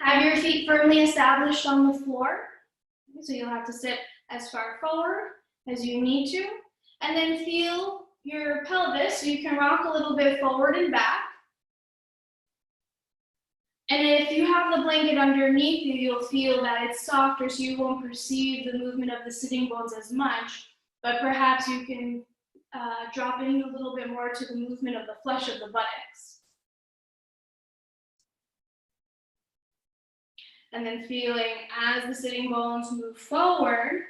Have your feet firmly established on the floor. So you'll have to sit as far forward as you need to. And then feel your pelvis, so you can rock a little bit forward and back. And if you have the blanket underneath you, you'll feel that it's softer, so you won't perceive the movement of the sitting bones as much, but perhaps you can drop in a little bit more to the movement of the flesh of the buttocks. And then feeling as the sitting bones move forward,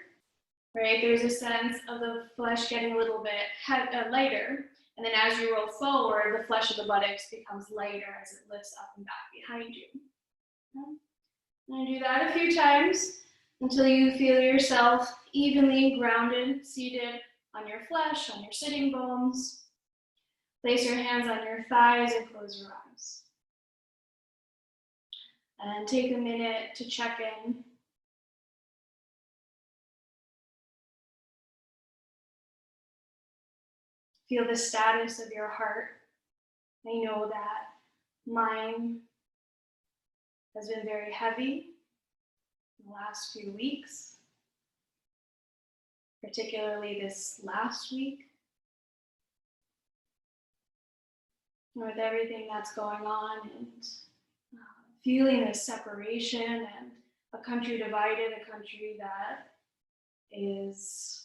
right, there's a sense of the flesh getting a little bit lighter. And then as you roll forward, the flesh of the buttocks becomes lighter as it lifts up and back behind you. Okay. And do that a few times until you feel yourself evenly grounded, seated on your flesh, on your sitting bones. Place your hands on your thighs and close your eyes. And take a minute to check in. Feel the status of your heart. I know that mine has been very heavy in the last few weeks, particularly this last week. With everything that's going on and feeling this separation and a country divided, a country that is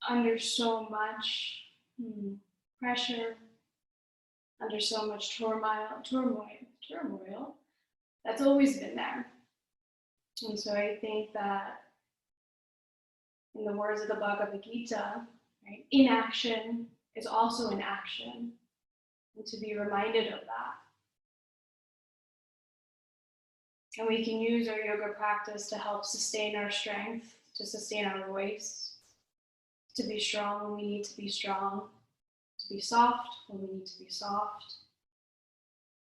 under so much pressure, under so much turmoil, that's always been there. And so I think that in the words of the Bhagavad Gita, right, inaction is also an action, and to be reminded of that. And we can use our yoga practice to help sustain our strength, to sustain our voice, to be strong when we need to be strong, to be soft when we need to be soft,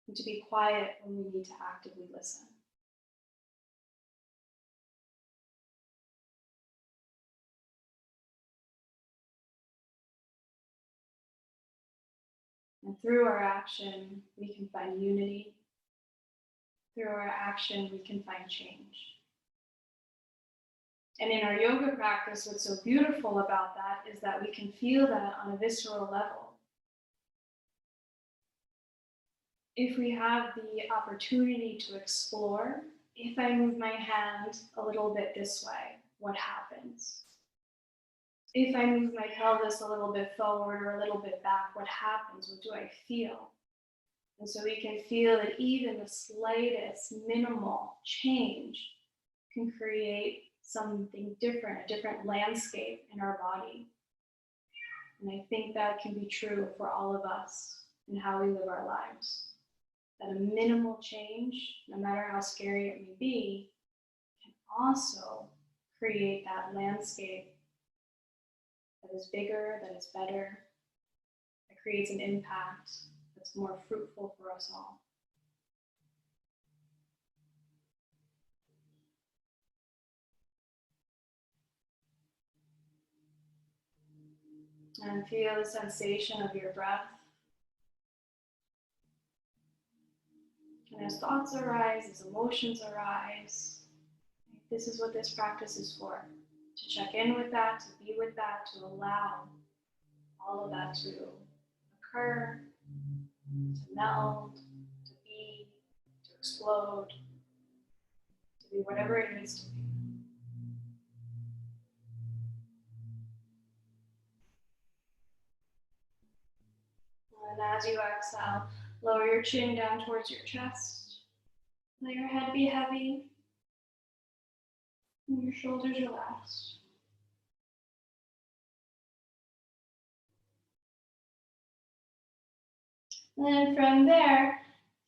and to be quiet when we need to actively listen. And through our action, we can find unity. Through our action, we can find change. And in our yoga practice, what's so beautiful about that is that we can feel that on a visceral level. If we have the opportunity to explore, if I move my hand a little bit this way, what happens? If I move my pelvis a little bit forward or a little bit back, what happens? What do I feel? And so we can feel that even the slightest minimal change can create something different, a different landscape in our body. And I think that can be true for all of us in how we live our lives. That a minimal change, no matter how scary it may be, can also create that landscape that is bigger, that is better, that creates an impact that's more fruitful for us all. And feel the sensation of your breath. And as thoughts arise, as emotions arise, this is what this practice is for. To check in with that, to be with that, to allow all of that to occur, to meld, to be, to explode, to be whatever it needs to be. And as you exhale, lower your chin down towards your chest. Let your head be heavy and your shoulders relaxed. And then from there,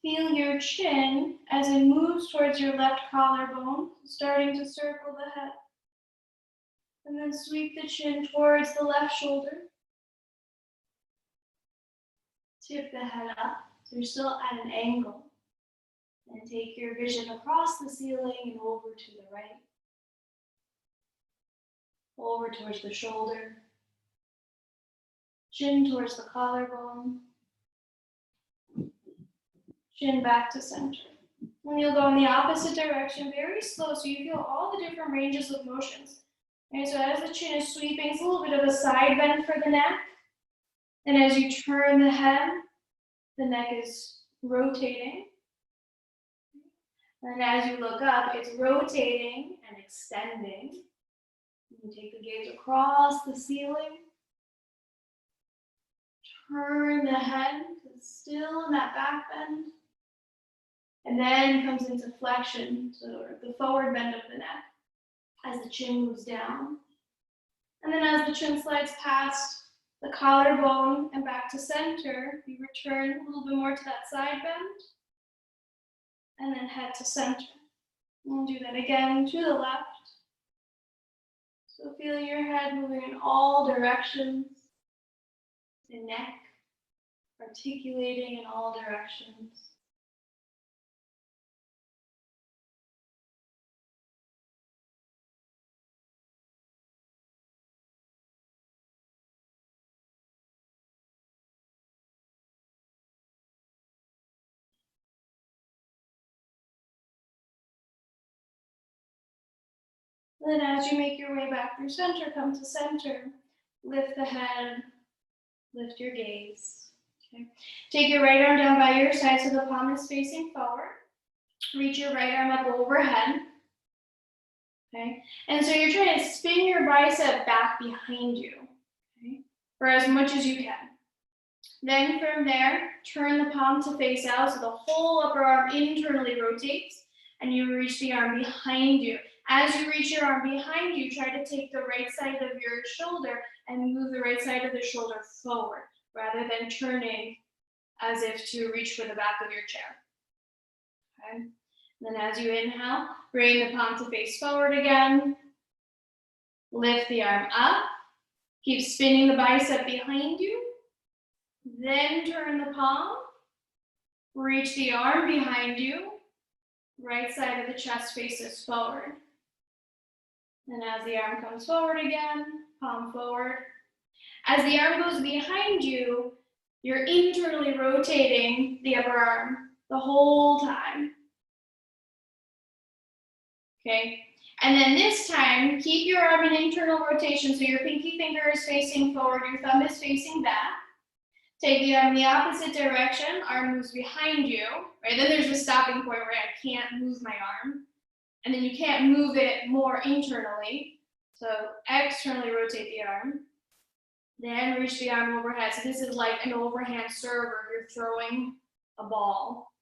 feel your chin as it moves towards your left collarbone, starting to circle the head. And then sweep the chin towards the left shoulder. Tip the head up, so you're still at an angle. And take your vision across the ceiling and over to the right. Over towards the shoulder. Chin towards the collarbone. chin back to center. And you'll go in the opposite direction, very slow, so you feel all the different ranges of motions. Okay, so as the chin is sweeping, it's a little bit of a side bend for the neck. And as you turn the head, the neck is rotating. And as you look up, it's rotating and extending. You take the gaze across the ceiling. Turn the head, still in that back bend. And then comes into flexion, so the forward bend of the neck as the chin moves down. And then as the chin slides past the collarbone and back to center, you return a little bit more to that side bend. And then head to center. We'll do that again to the left. So feel your head moving in all directions. The neck articulating in all directions. Then as you make your way back through center, come to center. Lift the head, lift your gaze. Okay. Take your right arm down by your side so the palm is facing forward. Reach your right arm up overhead. Okay. And so you're trying to spin your bicep back behind you, okay, for as much as you can. Then from there, turn the palm to face out so the whole upper arm internally rotates and you reach the arm behind you. As you reach your arm behind you, try to take the right side of your shoulder and move the right side of the shoulder forward rather than turning as if to reach for the back of your chair. Okay. Then as you inhale, bring the palm to face forward again. Lift the arm up. Keep spinning the bicep behind you. Then turn the palm. Reach the arm behind you. Right side of the chest faces forward. And as the arm comes forward again, palm forward. As the arm goes behind you, you're internally rotating the upper arm the whole time. Okay, and then this time, keep your arm in internal rotation so your pinky finger is facing forward, your thumb is facing back. Take the arm in the opposite direction, arm moves behind you, right? Then there's a stopping point where I can't move my arm. And then you can't move it more internally. So externally rotate the arm. Then reach the arm overhead. So this is like an overhand serve where you're throwing a ball.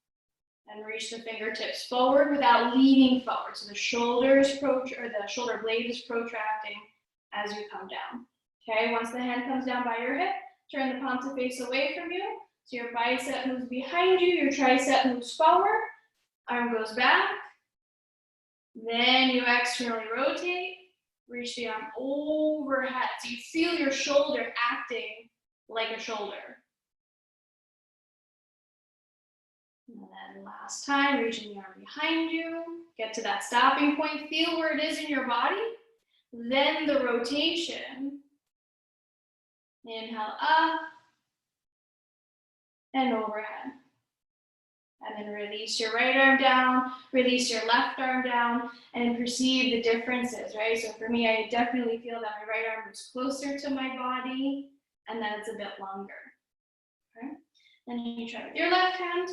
And reach the fingertips forward without leaning forward. So the shoulder blade is protracting as you come down. Okay, once the hand comes down by your hip, turn the palm to face away from you. So your bicep moves behind you, your tricep moves forward, arm goes back. Then you externally rotate, reach the arm overhead. So you feel your shoulder acting like a shoulder. And then last time, reaching the arm behind you, get to that stopping point, feel where it is in your body. Then the rotation. Inhale up and overhead. And then release your right arm down, release your left arm down, and perceive the differences, right? So for me, I definitely feel that my right arm is closer to my body, and that it's a bit longer. Okay? Then you try with your left hand.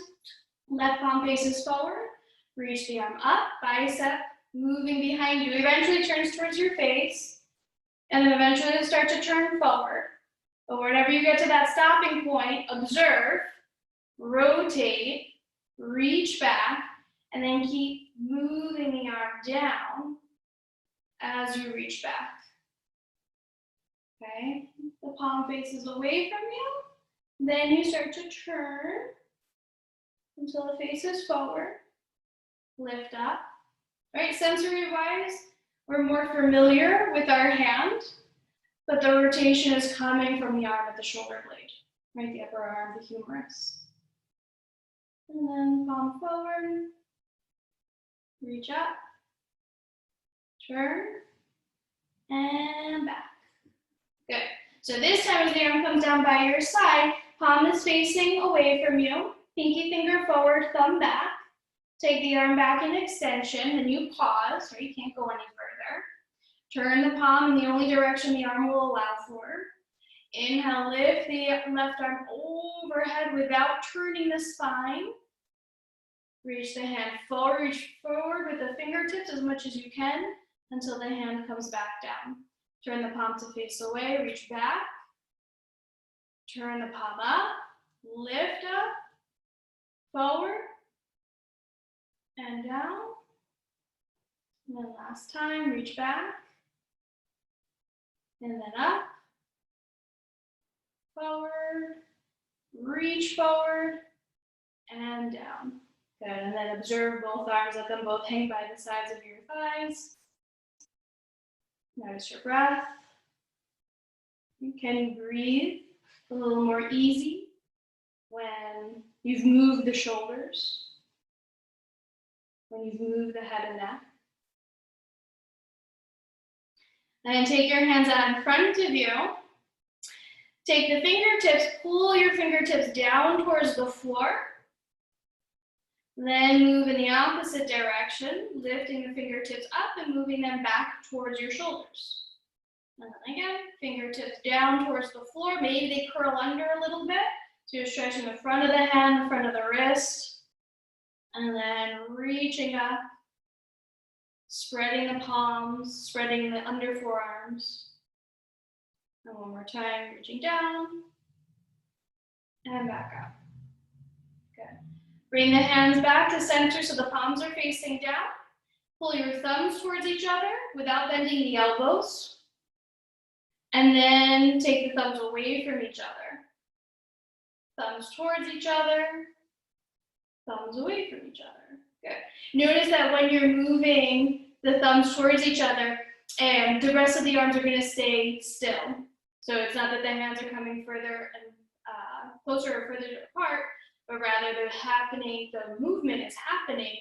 Left palm faces forward, reach the arm up, bicep moving behind you, eventually turns towards your face, and then eventually it'll start to turn forward. But whenever you get to that stopping point, observe, rotate, reach back, and then keep moving the arm down as you reach back. Okay, the palm faces away from you, then you start to turn until the face is forward, lift up. All right, sensory-wise, we're more familiar with our hand, but the rotation is coming from the arm at the shoulder blade, right, the upper arm, the humerus. And then palm forward, reach up, turn, and back. Good. So this time as the arm comes down by your side, palm is facing away from you. Pinky finger forward, thumb back. Take the arm back in extension, then you pause, right? You can't go any further. Turn the palm in the only direction the arm will allow for. Inhale, lift the left arm overhead without turning the spine. Reach the hand forward, reach forward with the fingertips as much as you can until the hand comes back down. Turn the palm to face away, reach back. Turn the palm up, lift up, forward, and down. And then last time, reach back, and then up, forward, reach forward, and down. Good, and then observe both arms, let them both hang by the sides of your thighs. Notice your breath. Can you breathe a little more easy when you've moved the shoulders, when you've moved the head and neck? And then take your hands out in front of you. Take the fingertips, pull your fingertips down towards the floor. Then move in the opposite direction, lifting the fingertips up and moving them back towards your shoulders. And then again, fingertips down towards the floor. Maybe they curl under a little bit. So you're stretching the front of the hand, the front of the wrist. And then reaching up, spreading the palms, spreading the under forearms. And one more time, reaching down and back up. Good. Bring the hands back to center so the palms are facing down. Pull your thumbs towards each other without bending the elbows. And then take the thumbs away from each other. Thumbs towards each other, thumbs away from each other. Good. Notice that when you're moving the thumbs towards each other, and the rest of the arms are going to stay still. So it's not that the hands are coming further and closer or further apart, but rather the movement is happening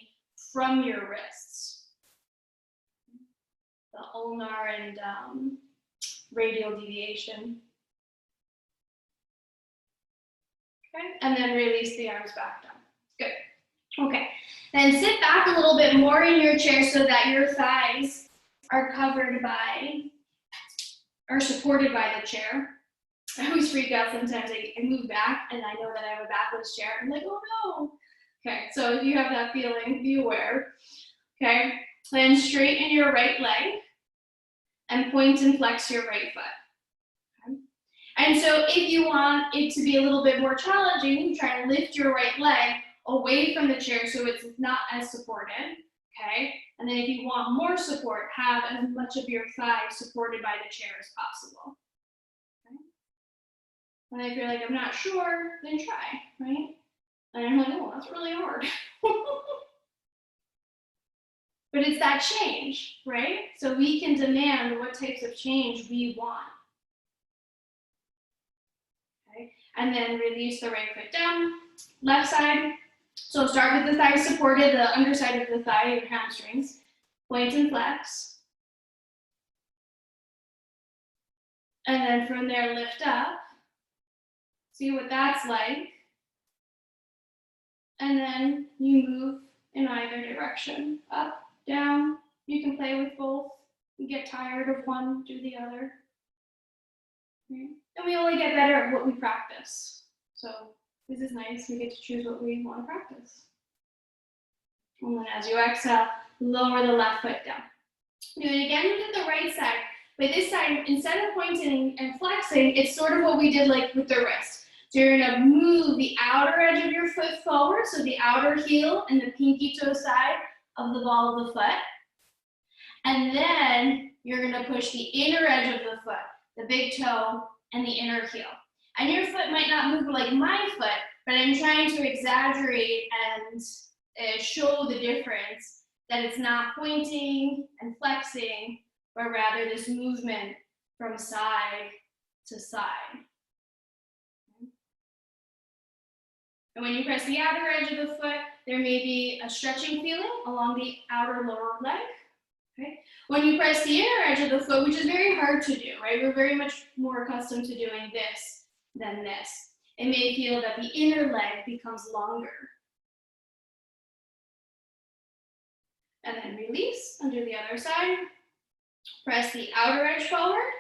from your wrists. The ulnar and radial deviation. Okay, and then release the arms back down. Good. Okay, then sit back a little bit more in your chair so that your thighs are covered by, or supported by the chair. I always freak out sometimes. I move back and I know that I have a backless chair. I'm like, oh no. Okay, so if you have that feeling, be aware. Okay, then straighten your right leg and point and flex your right foot. Okay. And so if you want it to be a little bit more challenging, you try to lift your right leg away from the chair so it's not as supported. Okay, and then if you want more support, have as much of your thigh supported by the chair as possible. Okay. And if you're like, I'm not sure, then try, right? And I'm like, oh, that's really hard. But it's that change, right? So we can demand what types of change we want. Okay, and then release the right foot down, left side. So start with the thigh supported, the underside of the thigh, your hamstrings. Point and flex. And then from there, lift up. See what that's like. And then you move in either direction, up, down. You can play with both. You get tired of one, do the other. Okay. And we only get better at what we practice. So this is nice. We get to choose what we want to practice. And then as you exhale, lower the left foot down. Do it again with the right side. But this time, instead of pointing and flexing, it's sort of what we did like with the wrist. So you're going to move the outer edge of your foot forward, so the outer heel and the pinky toe side of the ball of the foot. And then you're going to push the inner edge of the foot, the big toe and the inner heel. And your foot might not move like my foot, but I'm trying to exaggerate and show the difference, that it's not pointing and flexing, but rather this movement from side to side. And when you press the outer edge of the foot, there may be a stretching feeling along the outer lower leg. Okay? When you press the inner edge of the foot, which is very hard to do, right? We're very much more accustomed to doing this than this. It may feel that the inner leg becomes longer. And then release and do the other side. Press the outer edge forward.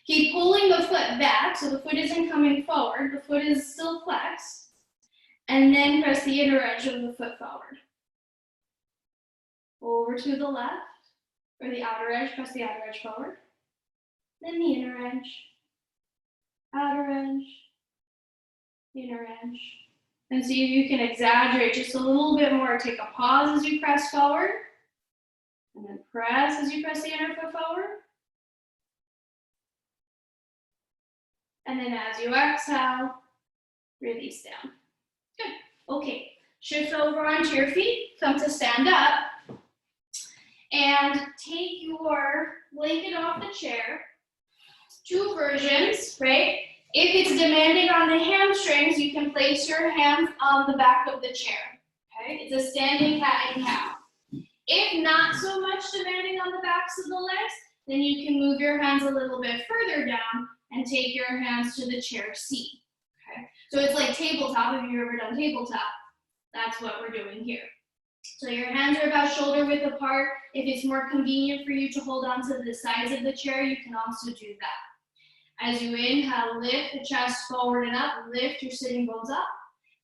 Keep pulling the foot back so the foot isn't coming forward. The foot is still flexed. And then press the inner edge of the foot forward. Over to the left, or the outer edge, press the outer edge forward. Then the inner edge, outer edge, inner edge. And see if you can exaggerate just a little bit more. Take a pause as you press forward. And then press as you press the inner foot forward. And then as you exhale, release down. Good. Okay. Shift over onto your feet. Come to stand up. And take your blanket off the chair. Two versions, right? If it's demanding on the hamstrings, you can place your hands on the back of the chair. Okay? It's a standing cat and cow. If not so much demanding on the backs of the legs, then you can move your hands a little bit further down and take your hands to the chair seat. Okay? So it's like tabletop. If you've ever done tabletop, that's what we're doing here. So your hands are about shoulder width apart. If it's more convenient for you to hold on to the sides of the chair, you can also do that. As you inhale, lift the chest forward and up, lift your sitting bones up.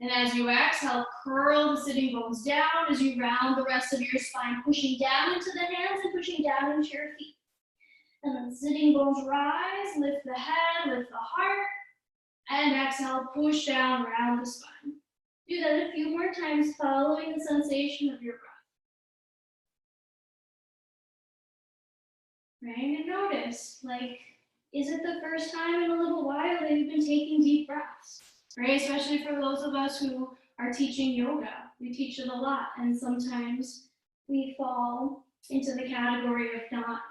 And as you exhale, curl the sitting bones down as you round the rest of your spine, pushing down into the hands and pushing down into your feet. And then sitting bones rise, lift the head, lift the heart, and exhale, push down, round the spine. Do that a few more times, following the sensation of your breath. Right? And notice, like, is it the first time in a little while that you've been taking deep breaths? Right? Especially for those of us who are teaching yoga. We teach it a lot, and sometimes we fall into the category of not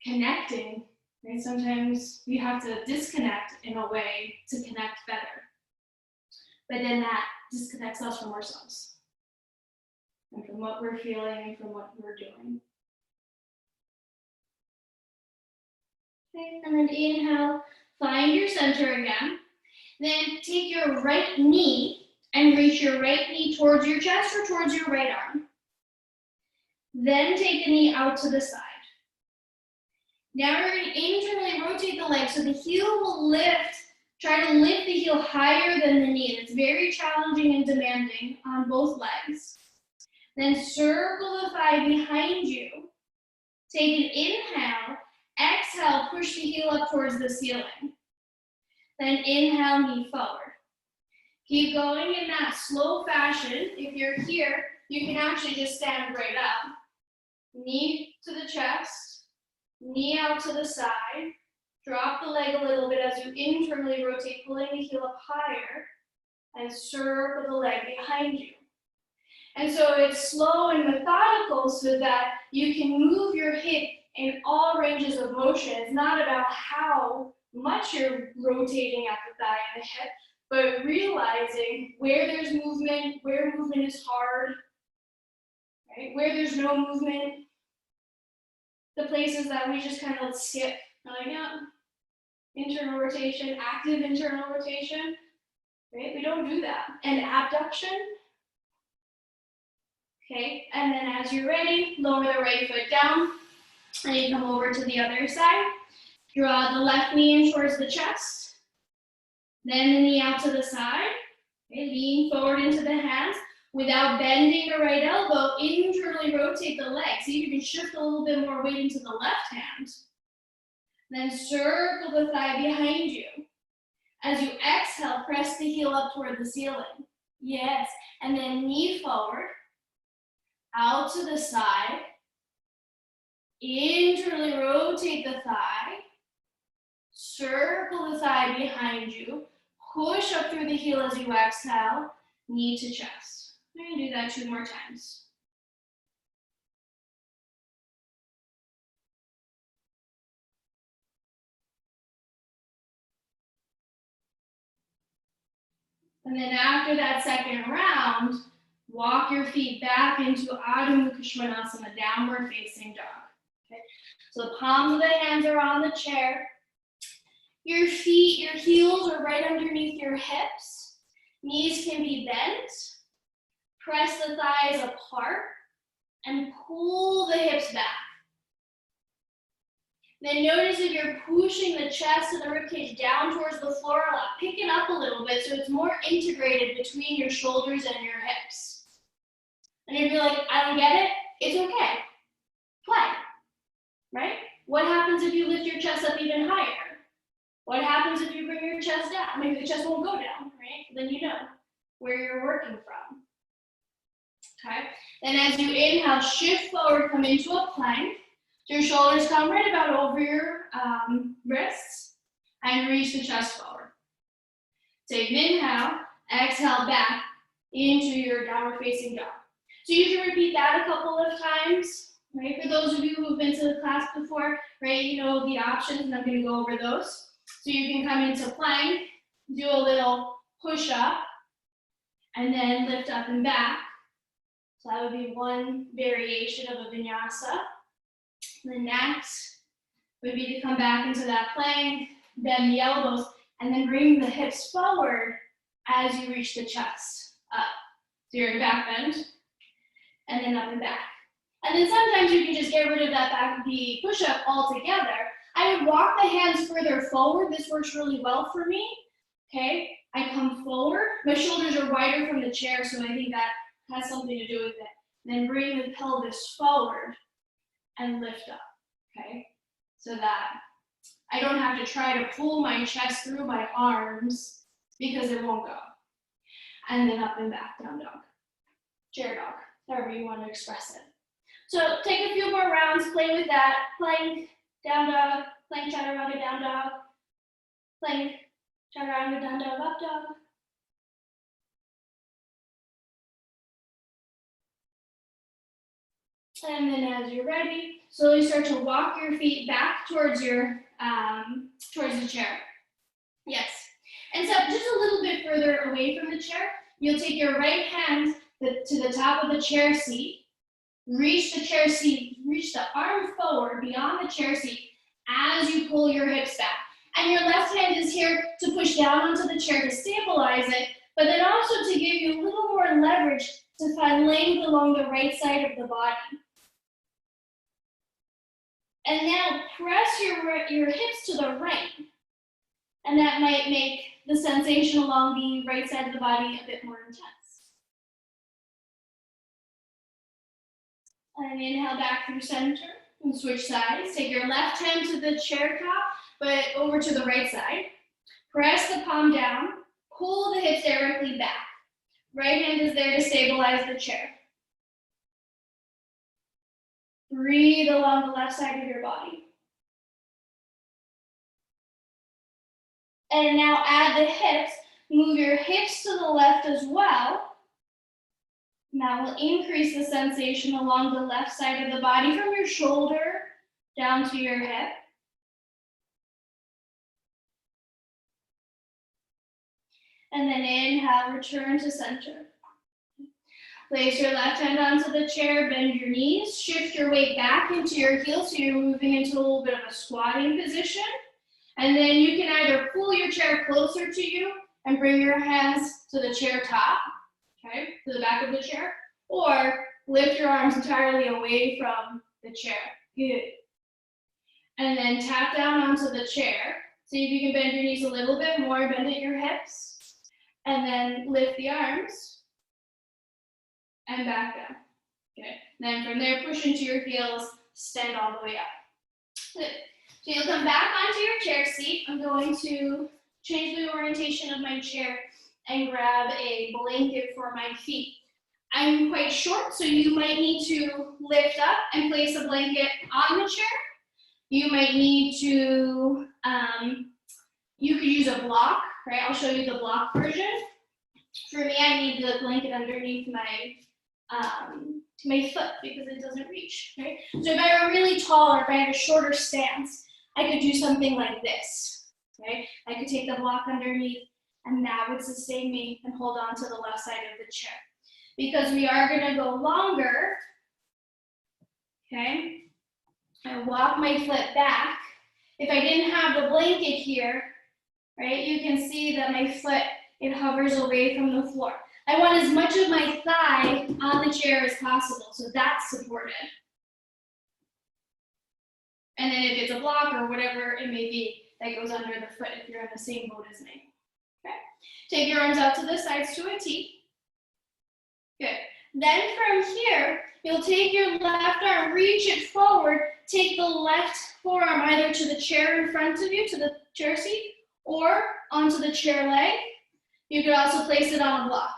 connecting. Right? Sometimes we have to disconnect in a way to connect better. But then that disconnects us from ourselves and from what we're feeling and from what we're doing. Okay, and then inhale, find your center again. Then take your right knee and reach your right knee towards your chest or towards your right arm. Then take the knee out to the side. Now we're going to internally rotate the leg so the heel will lift. Try to lift the heel higher than the knee. It's very challenging and demanding on both legs. Then circle the thigh behind you. Take an inhale. Exhale, push the heel up towards the ceiling. Then inhale, knee forward. Keep going in that slow fashion. If you're here, you can actually just stand right up. Knee to the chest, knee out to the side. Drop the leg a little bit as you internally rotate, pulling the heel up higher, and circle the leg behind you. And so it's slow and methodical so that you can move your hip in all ranges of motion. It's not about how much you're rotating at the thigh and the hip, but realizing where there's movement, where movement is hard, right? Where there's no movement, the places that we just kind of skip. Like, yeah. Internal rotation, active internal rotation, right? We don't do that. And abduction, okay? And then as you're ready, lower the right foot down, and you come over to the other side. Draw the left knee in towards the chest, then the knee out to the side, okay? Lean forward into the hands. Without bending the right elbow, internally rotate the leg. See if you can shift a little bit more weight into the left hand. Then circle the thigh behind you. As you exhale, press the heel up toward the ceiling. Yes, and then knee forward, out to the side. Internally rotate the thigh. Circle the thigh behind you. Push up through the heel as you exhale, knee to chest. We're going to do that 2 more times. And then after that second round, walk your feet back into Adho Mukha Svanasana, downward facing dog. Okay? So the palms of the hands are on the chair. Your feet, your heels are right underneath your hips. Knees can be bent. Press the thighs apart and pull the hips back. Then notice if you're pushing the chest and the ribcage down towards the floor a lot, pick it up a little bit so it's more integrated between your shoulders and your hips. And if you're like, I don't get it, it's okay. Play, right? What happens if you lift your chest up even higher? What happens if you bring your chest down? Maybe the chest won't go down, right? Then you know where you're working from. Okay? Then as you inhale, shift forward, come into a plank. So your shoulders come right about over your wrists and reach the chest forward. Take an inhale, exhale back into your downward facing dog. So you can repeat that a couple of times, right? For those of you who've been to the class before, right, you know the options, and I'm going to go over those. So you can come into plank, do a little push up, and then lift up and back. So that would be one variation of a vinyasa. The next would be to come back into that plank, bend the elbows, and then bring the hips forward as you reach the chest up. So you're in back bend, and then up and back. And then sometimes you can just get rid of that back, the push-up altogether. I would walk the hands further forward. This works really well for me, okay? I come forward. My shoulders are wider from the chair, so I think that has something to do with it. Then bring the pelvis forward and lift up, okay? So that I don't have to try to pull my chest through my arms because it won't go. And then up and back, down dog, chair dog, however you want to express it. So take a few more rounds, play with that. Plank, down dog, plank, chaturanga, down dog, plank, chaturanga, down dog, up dog. And then as you're ready, slowly start to walk your feet back towards your towards the chair. Yes. And so just a little bit further away from the chair, you'll take your right hand to the top of the chair seat, reach the chair seat, reach the arm forward beyond the chair seat as you pull your hips back. And your left hand is here to push down onto the chair to stabilize it, but then also to give you a little more leverage to find length along the right side of the body. And now press your hips to the right. And that might make the sensation along the right side of the body a bit more intense. And inhale back through center and switch sides. Take your left hand to the chair top, but over to the right side. Press the palm down, pull the hips directly back. Right hand is there to stabilize the chair. Breathe along the left side of your body. And now add the hips. Move your hips to the left as well. That will increase the sensation along the left side of the body from your shoulder down to your hip. And then inhale, return to center. Place your left hand onto the chair, bend your knees, shift your weight back into your heels so you're moving into a little bit of a squatting position. And then you can either pull your chair closer to you and bring your hands to the chair top, okay, to the back of the chair, or lift your arms entirely away from the chair. Good. And then tap down onto the chair. See if you can bend your knees a little bit more, bend at your hips, and then lift the arms. And back down. Okay. Then from there, push into your heels, stand all the way up. Good. So you'll come back onto your chair seat. I'm going to change the orientation of my chair and grab a blanket for my feet. I'm quite short, so you might need to lift up and place a blanket on the chair. You might need to, you could use a block, right? I'll show you the block version. For me, I need the blanket underneath my foot because it doesn't reach, right? So if I were really tall or if I had a shorter stance, I could do something like this, right? I could take the block underneath and that would sustain me and hold on to the left side of the chair. Because we are gonna go longer, okay? I walk my foot back. If I didn't have the blanket here, right? You can see that my foot, it hovers away from the floor. I want as much of my thigh on the chair as possible, so that's supported. And then if it's a block or whatever it may be, that goes under the foot if you're in the same boat as me. Okay. Take your arms out to the sides to a T. Good. Then from here, you'll take your left arm, reach it forward, take the left forearm either to the chair in front of you, to the chair seat, or onto the chair leg. You could also place it on a block.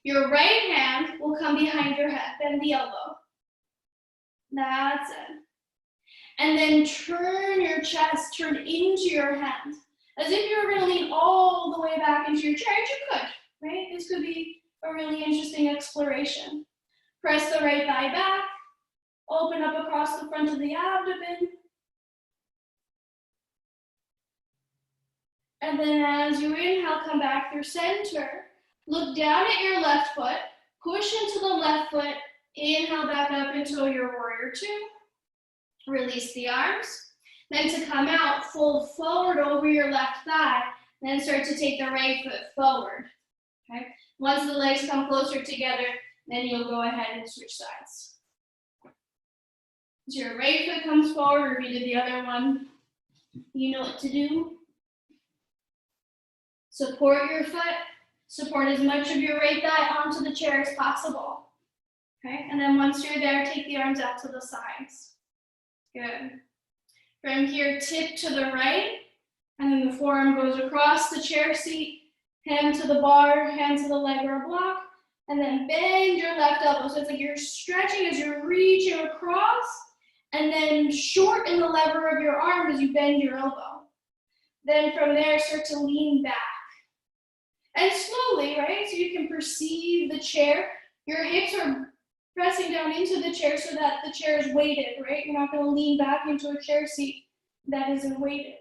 Your right hand will come behind your head, bend the elbow. That's it. And then turn your chest, turn into your hand. As if you were gonna lean all the way back into your chair, and you could, right? This could be a really interesting exploration. Press the right thigh back, open up across the front of the abdomen. And then as you inhale, come back through center. Look down at your left foot, push into the left foot, inhale back up into your warrior two. Release the arms. Then to come out, fold forward over your left thigh, then start to take the right foot forward. Okay? Once the legs come closer together, then you'll go ahead and switch sides. So your right foot comes forward, or if you did the other one, you know what to do. Support your foot, support as much of your right thigh onto the chair as possible. Okay, and then once you're there, take the arms out to the sides. Good. From here, tip to the right, and then the forearm goes across the chair seat, hand to the bar, hand to the leg or block, and then bend your left elbow. So it's like you're stretching as you're reaching across, and then shorten the lever of your arm as you bend your elbow. Then from there, start to lean back. And slowly, right, so you can perceive the chair. Your hips are pressing down into the chair so that the chair is weighted, right? You're not going to lean back into a chair seat that isn't weighted.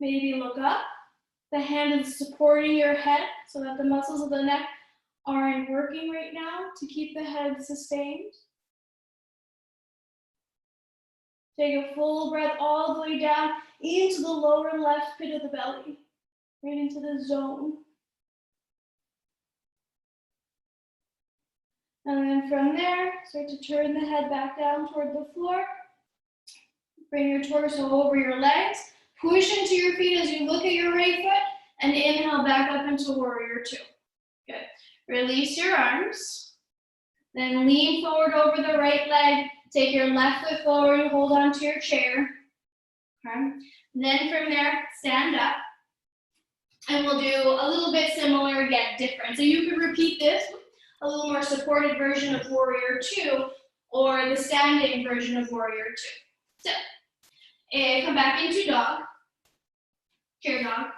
Maybe look up. The hand is supporting your head so that the muscles of the neck aren't working right now to keep the head sustained. Take a full breath all the way down into the lower left pit of the belly, right into the zone. And then from there, start to turn the head back down toward the floor. Bring your torso over your legs. Push into your feet as you look at your right foot, and inhale back up into warrior two. Good. Release your arms. Then lean forward over the right leg. Take your left foot forward and hold on to your chair. Okay. Then from there, stand up. And we'll do a little bit similar, yet different. So you could repeat this, a little more supported version of warrior two, or the standing version of warrior two. So, and come back into dog, chair dog.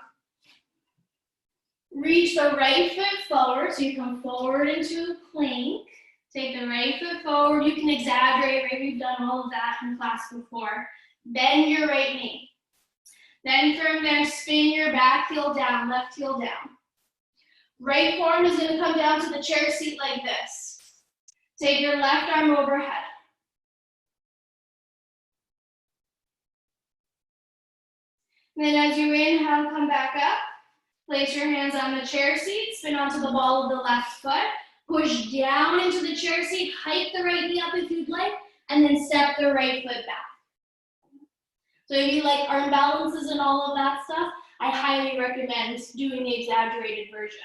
Reach the right foot forward, so you come forward into plank. Take the right foot forward. You can exaggerate, right? We've done all of that in class before. Bend your right knee. Then from there, spin your back heel down, left heel down. Right forearm is going to come down to the chair seat like this. Take your left arm overhead. Then as you inhale, come back up. Place your hands on the chair seat, spin onto the ball of the left foot. Push down into the chair seat, hike the right knee up if you'd like, and then step the right foot back. So if you like arm balances and all of that stuff, I highly recommend doing the exaggerated version.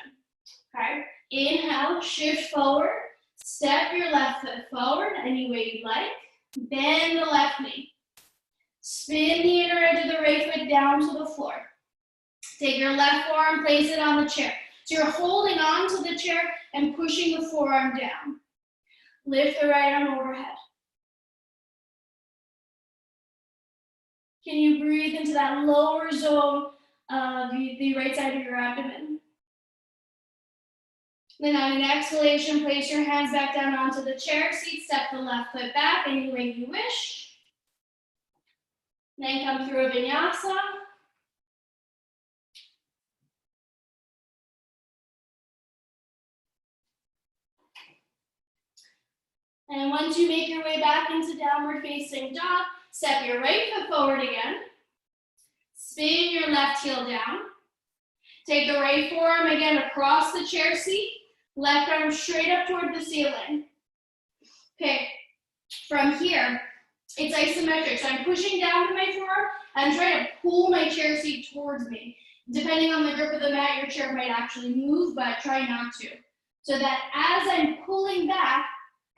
Okay, inhale, shift forward, step your left foot forward any way you like, bend the left knee. Spin the inner edge of the right foot down to the floor. Take your left forearm, place it on the chair. So you're holding on to the chair and pushing the forearm down. Lift the right arm overhead. Can you breathe into that lower zone of the right side of your abdomen? Then on an exhalation, place your hands back down onto the chair seat, step the left foot back any way you wish. Then come through a vinyasa. And once you make your way back into downward facing dog, step your right foot forward again. spin your left heel down. Take the right forearm again across the chair seat, left arm straight up toward the ceiling. Okay, from here, it's isometric. So I'm pushing down with my forearm and trying to pull my chair seat towards me. Depending on the grip of the mat, your chair might actually move, but try not to. So that as I'm pulling back,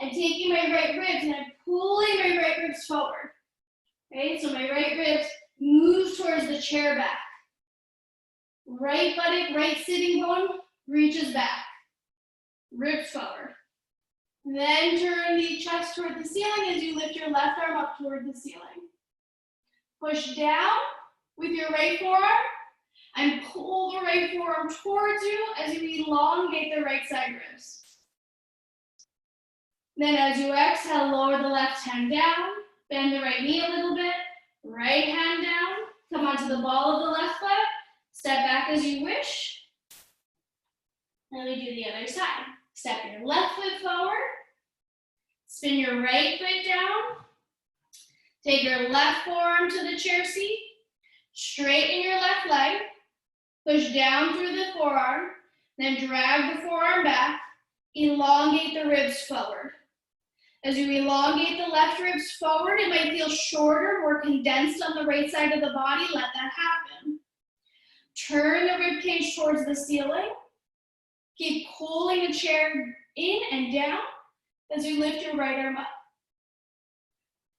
I'm taking my right ribs and I'm pulling my right ribs forward. Okay, so my right ribs move towards the chair back. Right buttock, right sitting bone reaches back. Ribs forward. Then turn the chest toward the ceiling as you lift your left arm up toward the ceiling. Push down with your right forearm and pull the right forearm towards you as you elongate the right side ribs. Then as you exhale, lower the left hand down, bend the right knee a little bit, right hand down, come onto the ball of the left foot, step back as you wish. Then we do the other side. Step your left foot forward, spin your right foot down, take your left forearm to the chair seat, straighten your left leg, push down through the forearm, then drag the forearm back, elongate the ribs forward. As you elongate the left ribs forward, it might feel shorter, more condensed on the right side of the body. Let that happen. Turn the rib cage towards the ceiling. Keep pulling the chair in and down as you lift your right arm up.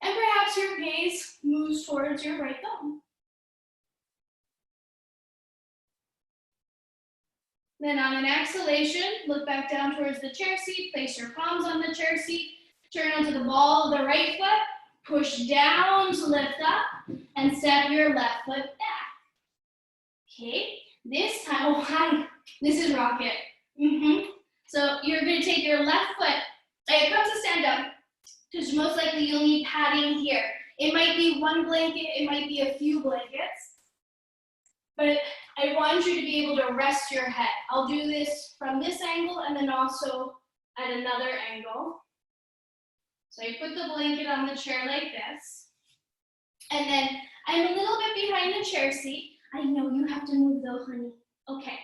And perhaps your gaze moves towards your right thumb. Then on an exhalation, look back down towards the chair seat, place your palms on the chair seat, turn onto the ball of the right foot, push down to lift up, and step your left foot back. Okay, this time, oh hi, this is rocket. So you're gonna take your left foot, come to stand up, because most likely you'll need padding here. It might be one blanket, it might be a few blankets, but I want you to be able to rest your head. I'll do this from this angle and then also at another angle. So I put the blanket on the chair like this, and then I'm a little bit behind the chair seat. I know you have to move though, honey. Okay,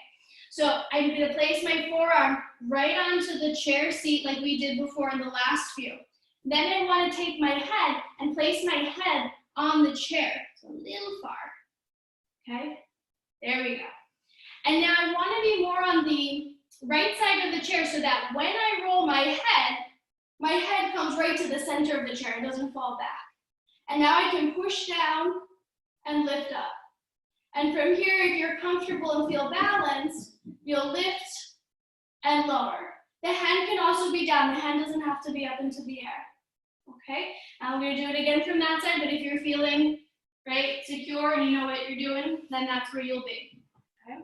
so I'm gonna place my forearm right onto the chair seat like we did before in the last few. Then I wanna take my head and place my head on the chair. So a little far, okay? There we go. And now I wanna be more on the right side of the chair so that when I roll my head comes right to the center of the chair, it doesn't fall back. And now I can push down and lift up. And from here, if you're comfortable and feel balanced, you'll lift and lower. The hand can also be down. The hand doesn't have to be up into the air. Okay? Now we're gonna do it again from that side, but if you're feeling right, secure and you know what you're doing, then that's where you'll be. Okay?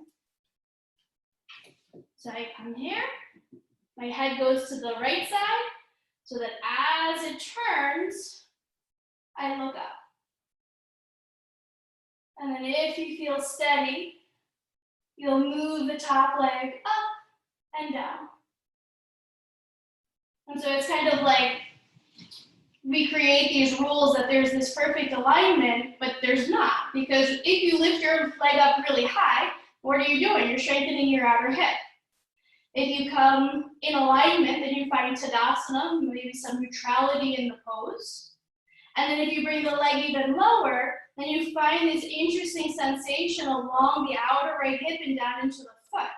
So I come here, my head goes to the right side, so that as it turns, I look up. And then if you feel steady, you'll move the top leg up and down. And so it's kind of like we create these rules that there's this perfect alignment, but there's not. Because if you lift your leg up really high, what are you doing? You're strengthening your outer hip. If you come in alignment, then you find Tadasana, maybe some neutrality in the pose. And then if you bring the leg even lower, then you find this interesting sensation along the outer right hip and down into the foot.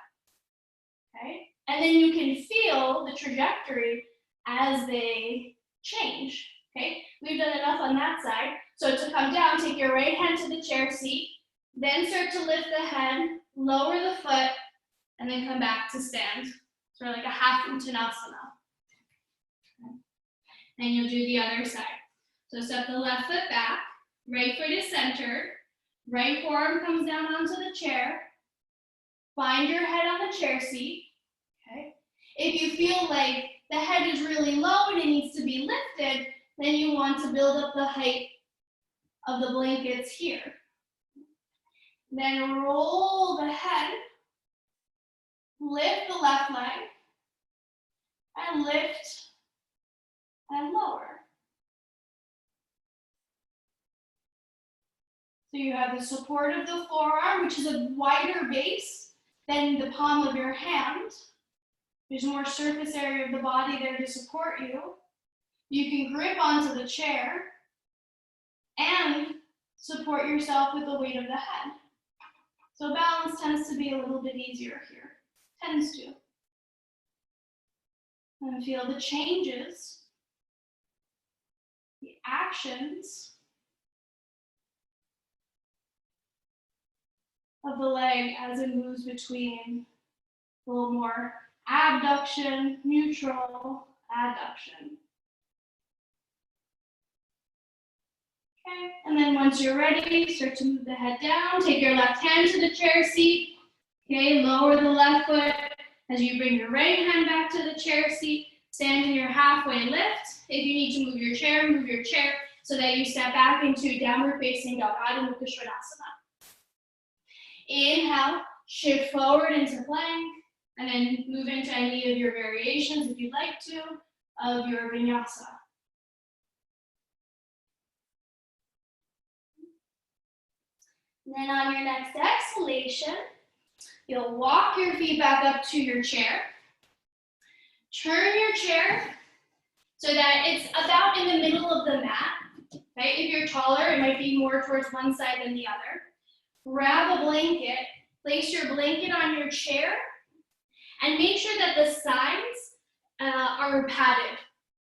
Okay? And then you can feel the trajectory as they change. Okay? We've done enough on that side. So to come down, take your right hand to the chair seat, then start to lift the head, lower the foot, and then come back to stand. Sort of like a half Uttanasana. Okay. And you'll do the other side. So step the left foot back, right foot is centered, right forearm comes down onto the chair, find your head on the chair seat. Okay. If you feel like the head is really low and it needs to be lifted, then you want to build up the height of the blankets here. Then roll the head, lift the left leg, and lift and lower. So you have the support of the forearm, which is a wider base than the palm of your hand. There's more surface area of the body there to support you. You can grip onto the chair and support yourself with the weight of the head. So balance tends to be a little bit easier here. Tends to. And feel the changes, the actions of the leg as it moves between a little more abduction, neutral, adduction. Okay, and then once you're ready, start to move the head down. Take your left hand to the chair seat. Okay, lower the left foot as you bring your right hand back to the chair seat. Stand in your halfway lift. If you need to move your chair so that you step back into downward facing dog, Adho Mukha Svanasana. Inhale, shift forward into plank, and then move into any of your variations if you'd like to of your vinyasa. And then on your next exhalation, you'll walk your feet back up to your chair. Turn your chair so that it's about in the middle of the mat. Right? If you're taller, it might be more towards one side than the other. Grab a blanket, place your blanket on your chair, and make sure that the sides are padded.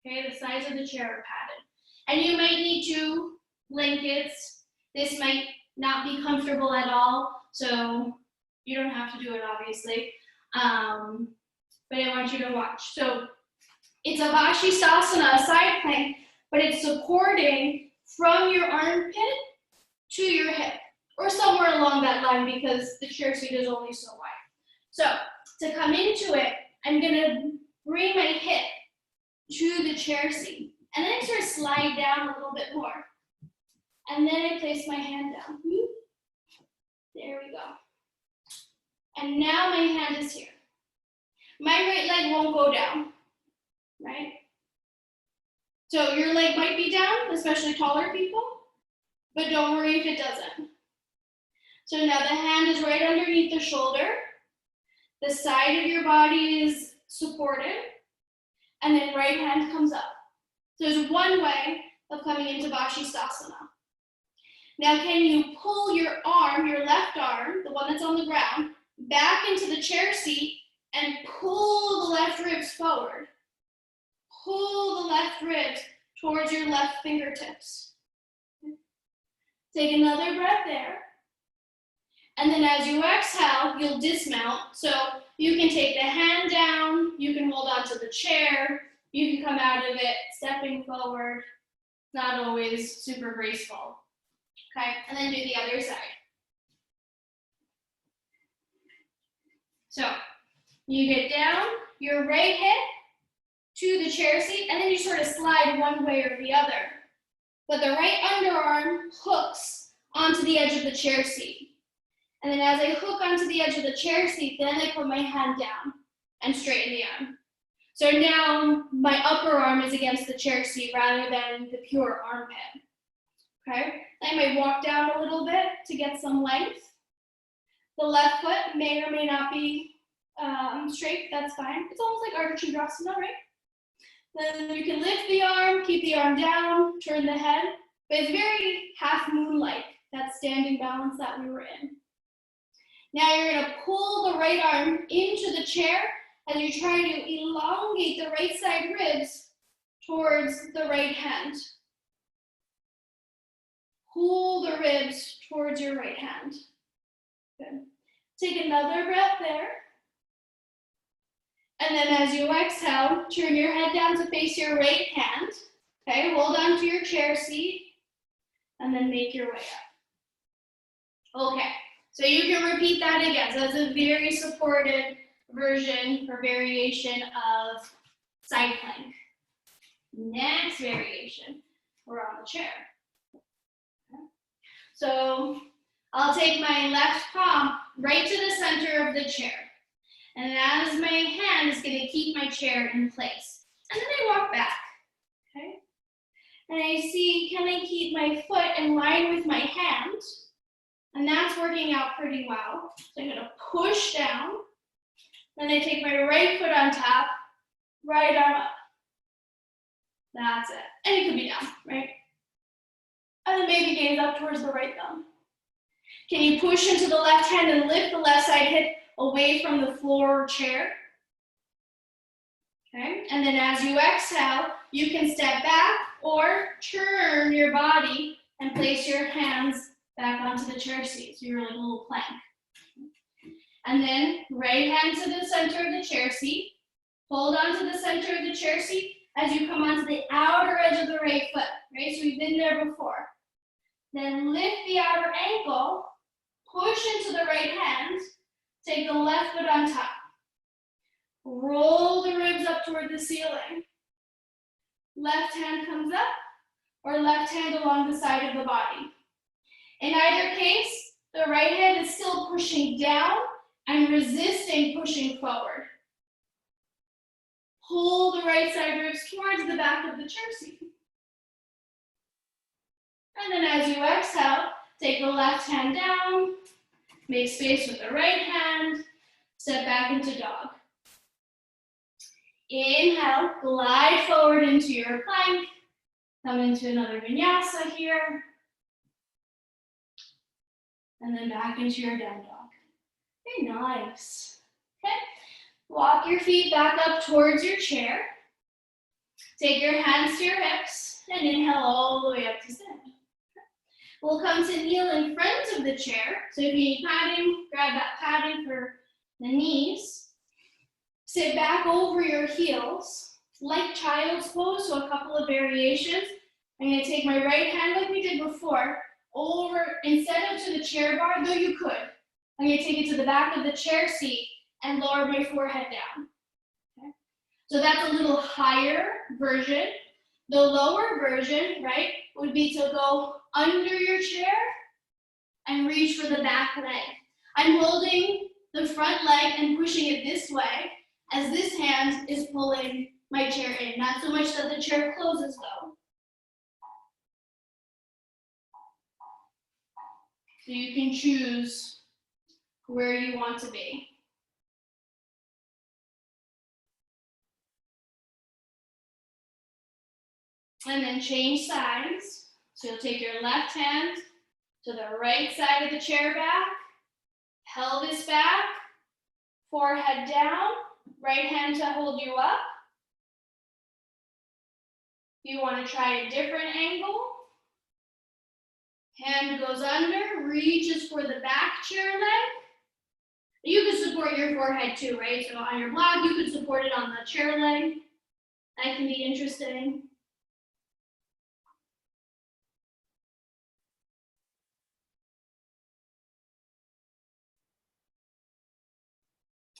Okay, the sides of the chair are padded. And you might need 2 blankets. This might not be comfortable at all, so you don't have to do it, obviously. But I want you to watch. So it's a Vashisthasana, a side plank, but it's supporting from your armpit to your hip, or somewhere along that line because the chair seat is only so wide. So to come into it, I'm gonna bring my hip to the chair seat, and then I sort of slide down a little bit more. And then I place my hand down. There we go. And now my hand is here. My right leg won't go down, right? So your leg might be down, especially taller people, but don't worry if it doesn't. So now the hand is right underneath the shoulder. The side of your body is supported, and then right hand comes up. So there's one way of coming into Vashisthasana. Now can you pull your arm, your left arm, the one that's on the ground, back into the chair seat and pull the left ribs forward. Pull the left ribs towards your left fingertips. Take another breath there. And then as you exhale, you'll dismount. So you can take the hand down, you can hold onto the chair, you can come out of it stepping forward. Not always super graceful. Okay, and then do the other side. So you get down, your right hip to the chair seat, and then you sort of slide one way or the other. But the right underarm hooks onto the edge of the chair seat. And then as I hook onto the edge of the chair seat, then I put my hand down and straighten the arm. So now my upper arm is against the chair seat rather than the pure armpit. Okay, I might walk down a little bit to get some length. The left foot may or may not be straight, that's fine. It's almost like Ardha Chandrasana, right? Then you can lift the arm, keep the arm down, turn the head, but it's very half moon-like, that standing balance that we were in. Now you're gonna pull the right arm into the chair as you try to elongate the right side ribs towards the right hand. Pull the ribs towards your right hand. Good. Take another breath there. And then as you exhale, turn your head down to face your right hand. Okay, hold on to your chair seat and then make your way up. Okay, so you can repeat that again. So that's a very supported version or variation of side plank. Next variation, we're on the chair. Okay. So I'll take my left palm right to the center of the chair. And as my hand is going to keep my chair in place. And then I walk back, okay? And I see, can I keep my foot in line with my hand? And that's working out pretty well. So I'm gonna push down. Then I take my right foot on top, right arm up. That's it. And it could be down, right? And then maybe gaze up towards the right thumb. Can you push into the left hand and lift the left side hip away from the floor or chair? Okay, and then as you exhale, you can step back or turn your body and place your hands back onto the chair seat. So you're like a little plank. And then right hand to the center of the chair seat. Hold on to the center of the chair seat as you come onto the outer edge of the right foot, right? So we've been there before. Then lift the outer ankle, push into the right hand, take the left foot on top. Roll the ribs up toward the ceiling. Left hand comes up, or left hand along the side of the body. In either case, the right hand is still pushing down and resisting pushing forward. Pull the right side ribs towards the back of the chair seat. And then as you exhale, take the left hand down, make space with the right hand, step back into dog. Inhale, glide forward into your plank, come into another vinyasa here, and then back into your down dog. Very nice. Okay, walk your feet back up towards your chair. Take your hands to your hips and inhale all the way up to stand. We'll come to kneel in front of the chair. So if you need padding, grab that padding for the knees. Sit back over your heels, like child's pose, so a couple of variations. I'm gonna take my right hand like we did before, over, instead of to the chair bar, though you could, I'm gonna take it to the back of the chair seat and lower my forehead down. Okay? So that's a little higher version. The lower version, right, would be to go under your chair and reach for the back leg. I'm holding the front leg and pushing it this way as this hand is pulling my chair in. Not so much that the chair closes though. So you can choose where you want to be. And then change sides. So you'll take your left hand to the right side of the chair back, pelvis back, forehead down, right hand to hold you up. If you want to try a different angle, hand goes under, reaches for the back chair leg. You can support your forehead too, right? So on your block, you can support it on the chair leg. That can be interesting.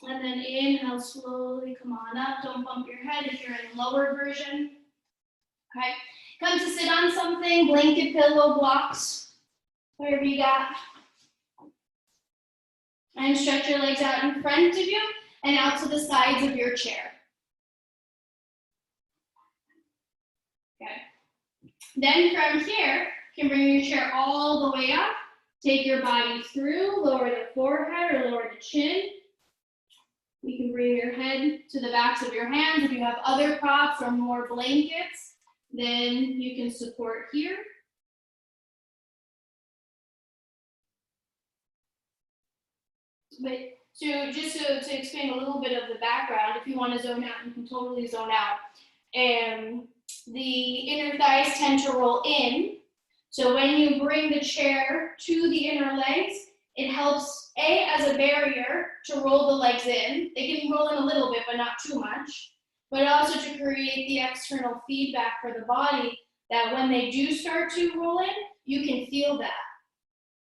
And then inhale, slowly come on up. Don't bump your head if you're in lower version. Okay, come to sit on something, blanket, pillow, blocks, whatever you got. And stretch your legs out in front of you and out to the sides of your chair. Okay. Then from here, you can bring your chair all the way up. Take your body through, lower the forehead or lower the chin. You can bring your head to the backs of your hands. If you have other props or more blankets, then you can support here. But so just to explain a little bit of the background, if you want to zone out, you can totally zone out. And the inner thighs tend to roll in. So when you bring the chair to the inner legs, it helps as a barrier to roll the legs in. They can roll in a little bit, but not too much. But also to create the external feedback for the body that when they do start to roll in, you can feel that.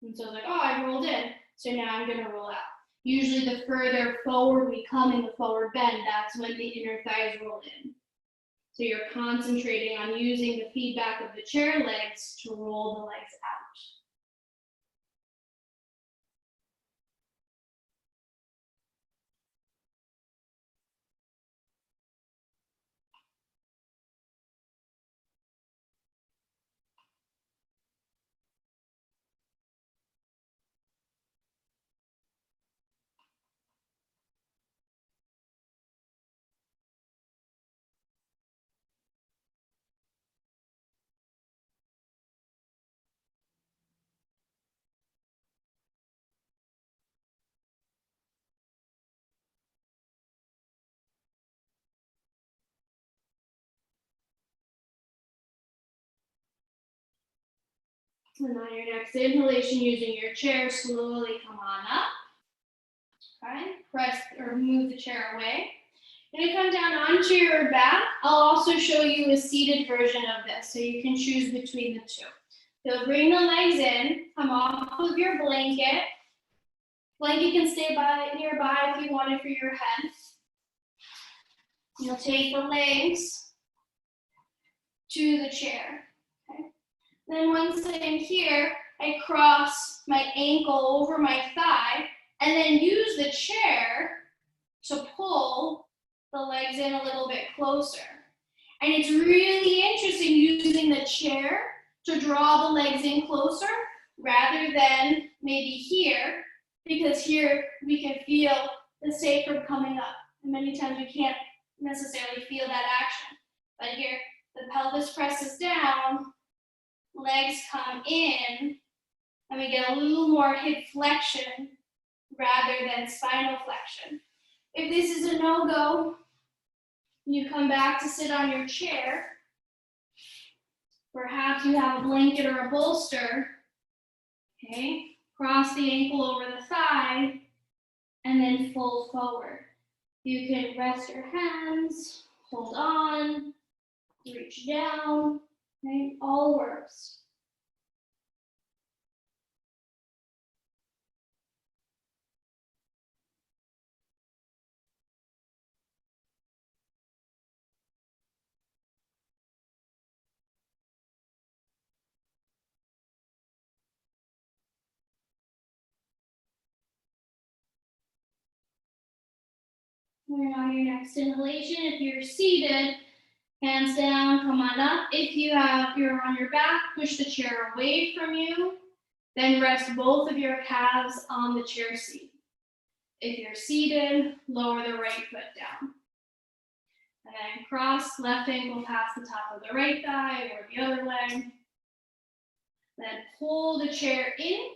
And so it's like, oh, I rolled in, so now I'm gonna roll out. Usually the further forward we come in the forward bend, that's when the inner thighs roll in. So you're concentrating on using the feedback of the chair legs to roll the legs out. And on your next inhalation, using your chair, slowly come on up. Okay, press or move the chair away. When you come down onto your back, I'll also show you a seated version of this, so you can choose between the two. You'll bring the legs in, come off of your blanket. Blanket can stay nearby if you want it for your head. You'll take the legs to the chair. Okay. Then once I'm here, I cross my ankle over my thigh and then use the chair to pull the legs in a little bit closer. And it's really interesting using the chair to draw the legs in closer rather than maybe here, because here we can feel the sacrum coming up. And many times we can't necessarily feel that action. But here, the pelvis presses down, legs come in, and we get a little more hip flexion rather than spinal flexion. If this is a no-go, you come back to sit on your chair. Perhaps you have a blanket or a bolster. Okay, cross the ankle over the thigh and then fold forward. You can rest your hands, hold on, reach down, okay, all works. And on your next inhalation, if you're seated, hands down, come on up. If you're on your back, push the chair away from you. Then rest both of your calves on the chair seat. If you're seated, lower the right foot down. And then cross left ankle past the top of the right thigh or the other leg. Then pull the chair in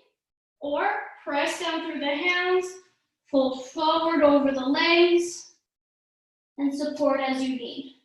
or press down through the hands, fold forward over the legs, and support as you need.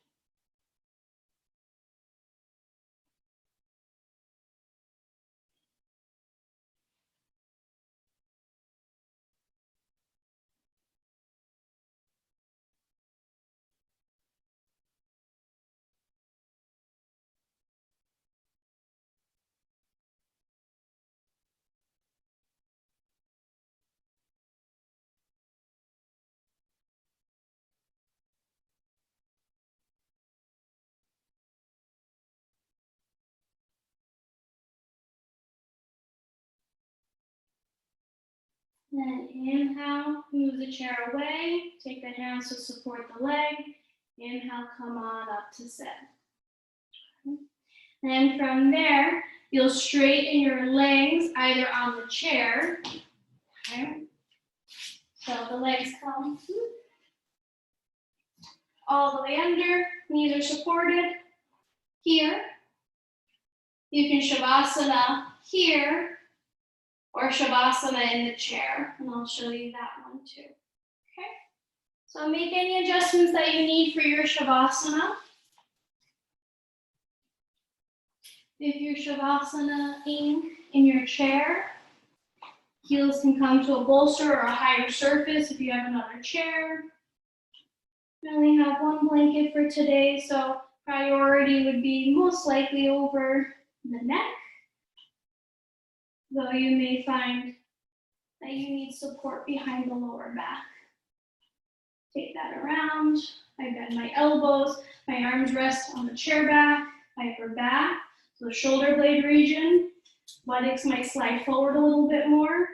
Then inhale, move the chair away, take the hands to support the leg. Inhale, come on up to sit. Then from there, you'll straighten your legs either on the chair. Okay. So the legs come all the way under, knees are supported. Here, you can Shavasana here or Shavasana in the chair, and I'll show you that one too. Okay, so make any adjustments that you need for your Shavasana. If you're Shavasana-ing in your chair, heels can come to a bolster or a higher surface if you have another chair. We only have one blanket for today, so priority would be most likely over the neck, though you may find that you need support behind the lower back. Take that around. I bend my elbows, my arms rest on the chair back, my upper back, so the shoulder blade region. Buttocks might slide forward a little bit more,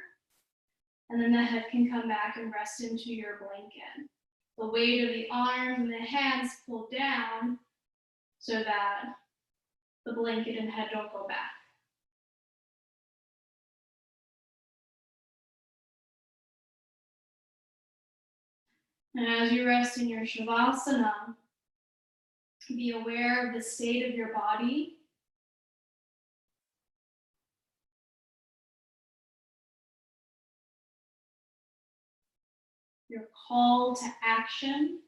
and then the head can come back and rest into your blanket. The weight of the arms and the hands pull down so that the blanket and head don't go back. And as you rest in your Shavasana, be aware of the state of your body. Your call to action.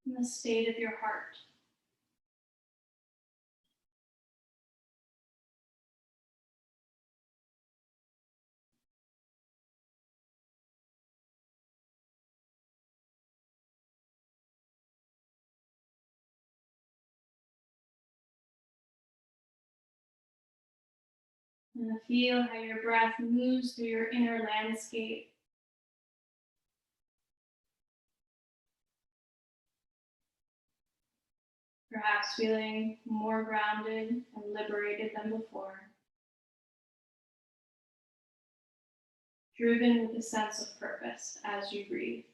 And the state of your heart. And feel how your breath moves through your inner landscape. Perhaps feeling more grounded and liberated than before. Driven with a sense of purpose as you breathe.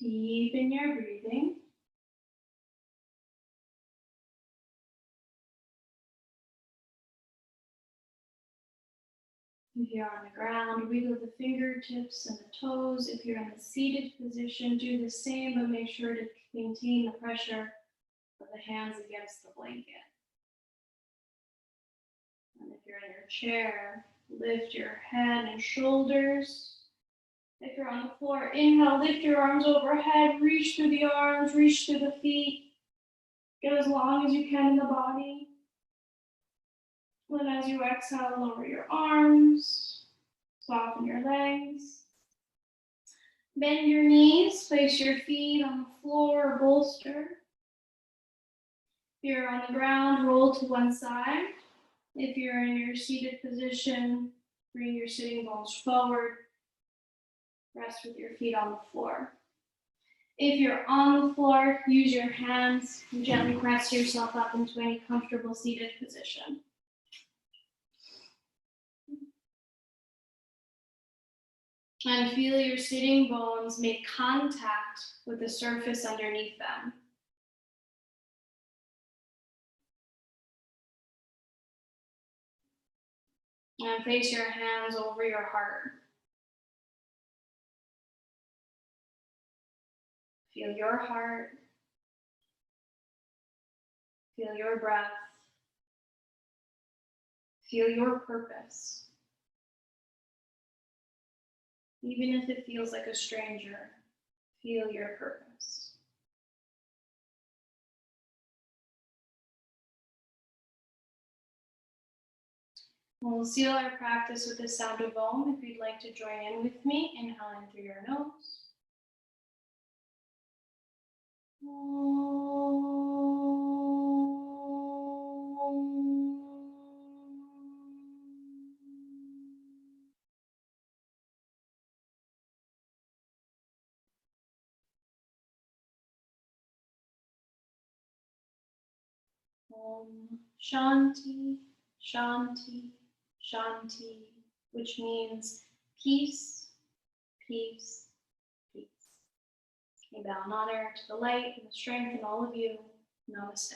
Deepen your breathing. If you're on the ground, wiggle the fingertips and the toes. If you're in the seated position, do the same, but make sure to maintain the pressure of the hands against the blanket. And if you're in your chair, lift your head and shoulders. If you're on the floor, inhale, lift your arms overhead, reach through the arms, reach through the feet. Get as long as you can in the body. Then as you exhale, lower your arms, soften your legs. Bend your knees, place your feet on the floor or bolster. If you're on the ground, roll to one side. If you're in your seated position, bring your sitting bones forward. Rest with your feet on the floor. If you're on the floor, use your hands and gently press yourself up into any comfortable seated position. And feel your sitting bones make contact with the surface underneath them. And place your hands over your heart. Feel your heart. Feel your breath. Feel your purpose. Even if it feels like a stranger, feel your purpose. We'll seal our practice with the sound of Om. If you'd like to join in with me, inhale in through your nose. Om Shanti, Shanti, Shanti, which means peace, peace, peace. We bow in honor to the light and the strength in all of you. Namaste.